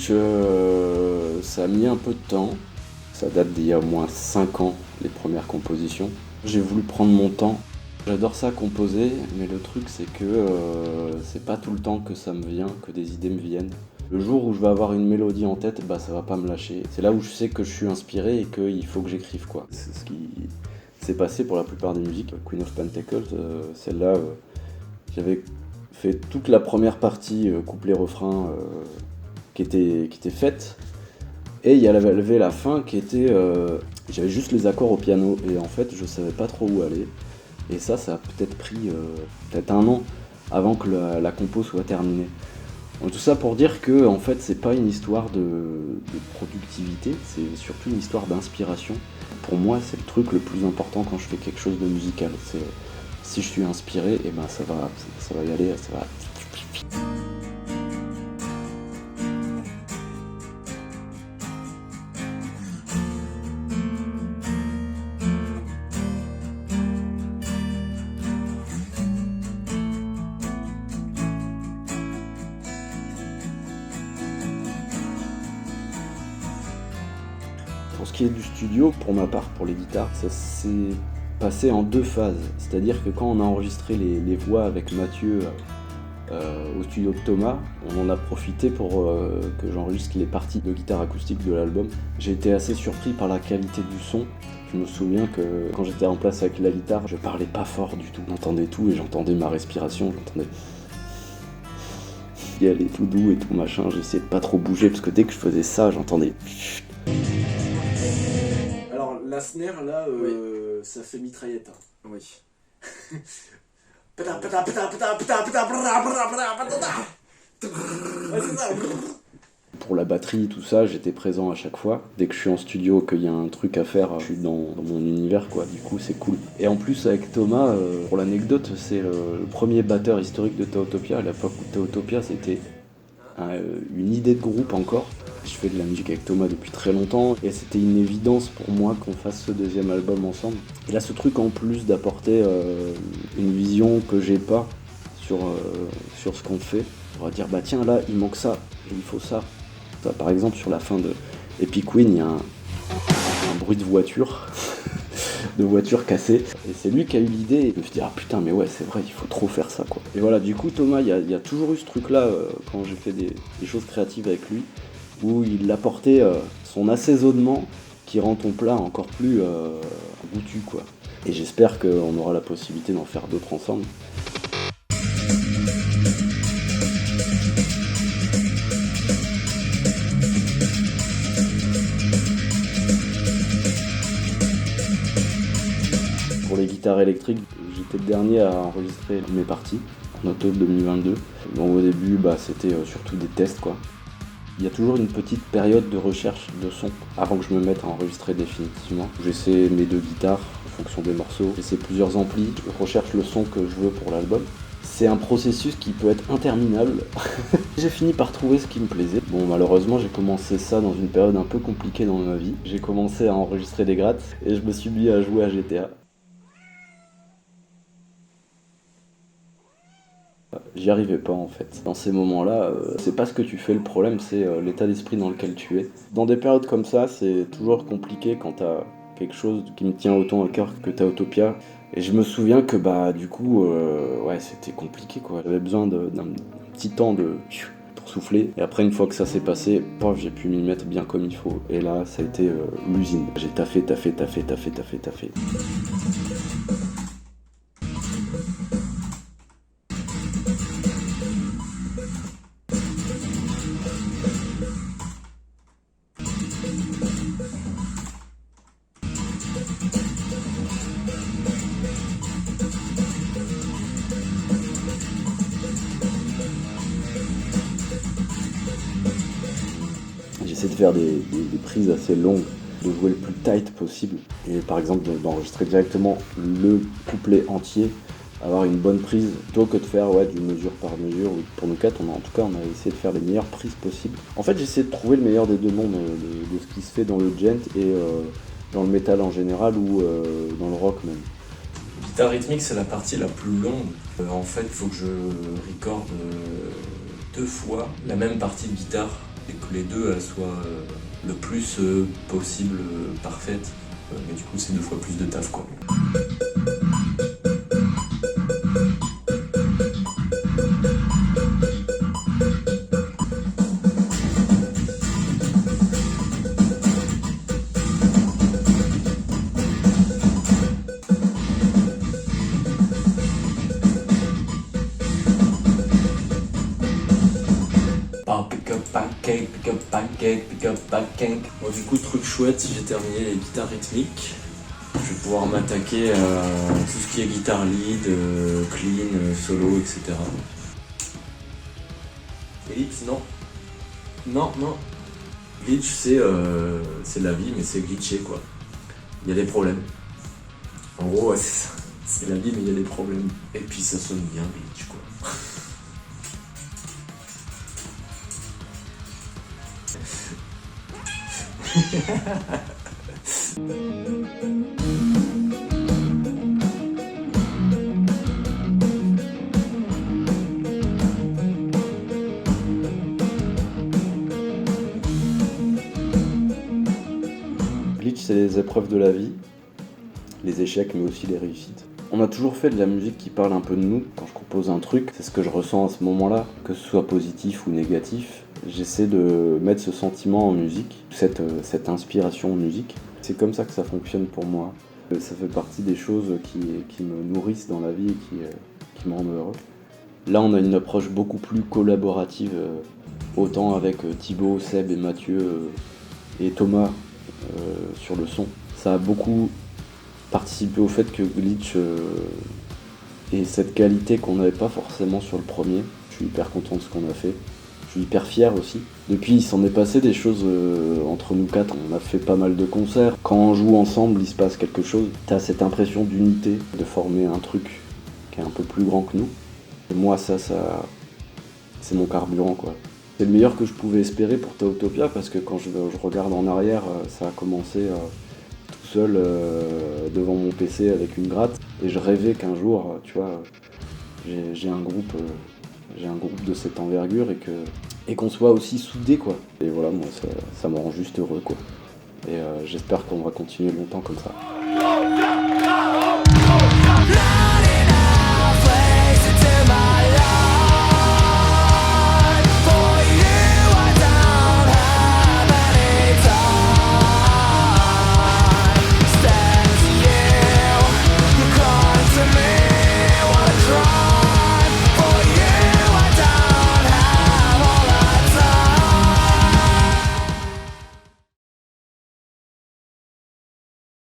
musique, ça a mis un peu de temps. Ça date d'il y a au moins 5 ans, les premières compositions. J'ai voulu prendre mon temps. J'adore ça composer, mais le truc c'est que c'est pas tout le temps que ça me vient, que des idées me viennent. Le jour où je vais avoir une mélodie en tête, bah ça va pas me lâcher. C'est là où je sais que je suis inspiré et qu'il faut que j'écrive quoi. C'est ce qui s'est passé pour la plupart des musiques. Queen of Pentacles, celle-là, j'avais fait toute la première partie, couplet-refrain, qui était faite. Et il y avait la fin qui était... j'avais juste les accords au piano et en fait je savais pas trop où aller. Et ça a peut-être pris peut-être 1 an avant que la compo soit terminée. Donc, tout ça pour dire que en fait c'est pas une histoire de productivité, c'est surtout une histoire d'inspiration. Pour moi c'est le truc le plus important quand je fais quelque chose de musical. C'est si je suis inspiré, et ben ça va y aller, ça va. Pour ce qui est du studio, pour ma part, pour les guitares, ça s'est passé en 2 phases. C'est-à-dire que quand on a enregistré les voix avec Mathieu au studio de Thomas, on en a profité pour que j'enregistre les parties de guitare acoustique de l'album. J'ai été assez surpris par la qualité du son. Je me souviens que quand j'étais en place avec la guitare, je parlais pas fort du tout. J'entendais tout et j'entendais ma respiration, j'entendais... Il allait tout doux et tout machin, j'essayais de pas trop bouger parce que dès que je faisais ça, j'entendais... Alors la snare là, Oui. ça fait mitraillette. Hein. Oui. Ouais, c'est ça. Pour la batterie, tout ça, j'étais présent à chaque fois. Dès que je suis en studio, qu'il y a un truc à faire, je suis dans mon univers, quoi. Du coup, c'est cool. Et en plus, avec Thomas, pour l'anecdote, c'est le premier batteur historique de Taotopia. À l'époque où Taotopia, c'était une idée de groupe encore. Je fais de la musique avec Thomas depuis très longtemps et c'était une évidence pour moi qu'on fasse ce 2e album ensemble. Et là, ce truc en plus d'apporter une vision que j'ai pas sur ce qu'on fait, on va dire bah tiens là il manque ça et il faut ça. Par exemple sur la fin de Epic Queen, il y a un bruit de voiture, de voiture cassée et c'est lui qui a eu l'idée et je me suis dit ah putain mais ouais c'est vrai il faut trop faire ça quoi. Et voilà du coup Thomas il y a toujours eu ce truc là quand j'ai fait des choses créatives avec lui où il apportait son assaisonnement qui rend ton plat encore plus goûtu quoi. Et j'espère qu'on aura la possibilité d'en faire d'autres ensemble. Pour les guitares électriques, j'étais le dernier à enregistrer mes parties en octobre 2022. Donc au début, c'était surtout des tests quoi. Il y a toujours une petite période de recherche de son avant que je me mette à enregistrer définitivement. J'essaie mes 2 guitares en fonction des morceaux, j'essaie plusieurs amplis, je recherche le son que je veux pour l'album. C'est un processus qui peut être interminable. J'ai fini par trouver ce qui me plaisait. Bon, malheureusement, j'ai commencé ça dans une période un peu compliquée dans ma vie. J'ai commencé à enregistrer des grattes et je me suis mis à jouer à GTA. J'y arrivais pas en fait. Dans ces moments-là, c'est pas ce que tu fais le problème, c'est l'état d'esprit dans lequel tu es. Dans des périodes comme ça, c'est toujours compliqué quand t'as quelque chose qui me tient autant à cœur que Taotopia. Et je me souviens que du coup, ouais, c'était compliqué quoi. J'avais besoin d'un petit temps pour souffler. Et après, une fois que ça s'est passé, j'ai pu m'y mettre bien comme il faut. Et là, ça a été l'usine. J'ai taffé. J'essaie de faire des prises assez longues, de jouer le plus tight possible. Et par exemple d'enregistrer directement le couplet entier, avoir une bonne prise, plutôt que de faire du mesure par mesure. Pour nous 4, on a essayé de faire les meilleures prises possibles. En fait, j'essaie de trouver le meilleur des 2 mondes, de ce qui se fait dans le gent et dans le métal en général ou dans le rock même. Guitare rythmique, c'est la partie la plus longue. En fait, il faut que je recorde 2 fois la même partie de guitare et que les deux elles soient le plus possible parfaites. Mais du coup c'est 2 fois plus de taf quoi. Pick up pancake. Bon du coup truc chouette, si j'ai terminé les guitares rythmiques, je vais pouvoir m'attaquer à tout ce qui est guitare lead, clean, solo, etc. Glitch non. Non. Glitch c'est la vie mais c'est glitché quoi. Il y a des problèmes. En gros ouais, c'est ça. C'est la vie mais il y a des problèmes. Et puis ça sonne bien glitch quoi. Glitch, c'est les épreuves de la vie, les échecs mais aussi les réussites. On a toujours fait de la musique qui parle un peu de nous. Quand je compose un truc, c'est ce que je ressens à ce moment-là, que ce soit positif ou négatif. J'essaie de mettre ce sentiment en musique, cette inspiration en musique. C'est comme ça que ça fonctionne pour moi. Ça fait partie des choses qui me nourrissent dans la vie et qui me rendent heureux. Là, on a une approche beaucoup plus collaborative, autant avec Thibaut, Seb et Mathieu et Thomas sur le son. Ça a beaucoup participé au fait que Glitch ait cette qualité qu'on n'avait pas forcément sur le premier. Je suis hyper content de ce qu'on a fait. Je suis hyper fier aussi. Depuis, il s'en est passé des choses entre nous quatre. On a fait pas mal de concerts. Quand on joue ensemble, il se passe quelque chose. T'as cette impression d'unité, de former un truc qui est un peu plus grand que nous. Et moi, ça c'est mon carburant, quoi. C'est le meilleur que je pouvais espérer pour Tautopia parce que quand je regarde en arrière, ça a commencé tout seul devant mon PC avec une gratte. Et je rêvais qu'un jour, tu vois, j'ai un groupe de cette envergure et qu'on soit aussi soudés, quoi. Et voilà, moi, ça me rend juste heureux, quoi. Et j'espère qu'on va continuer longtemps comme ça.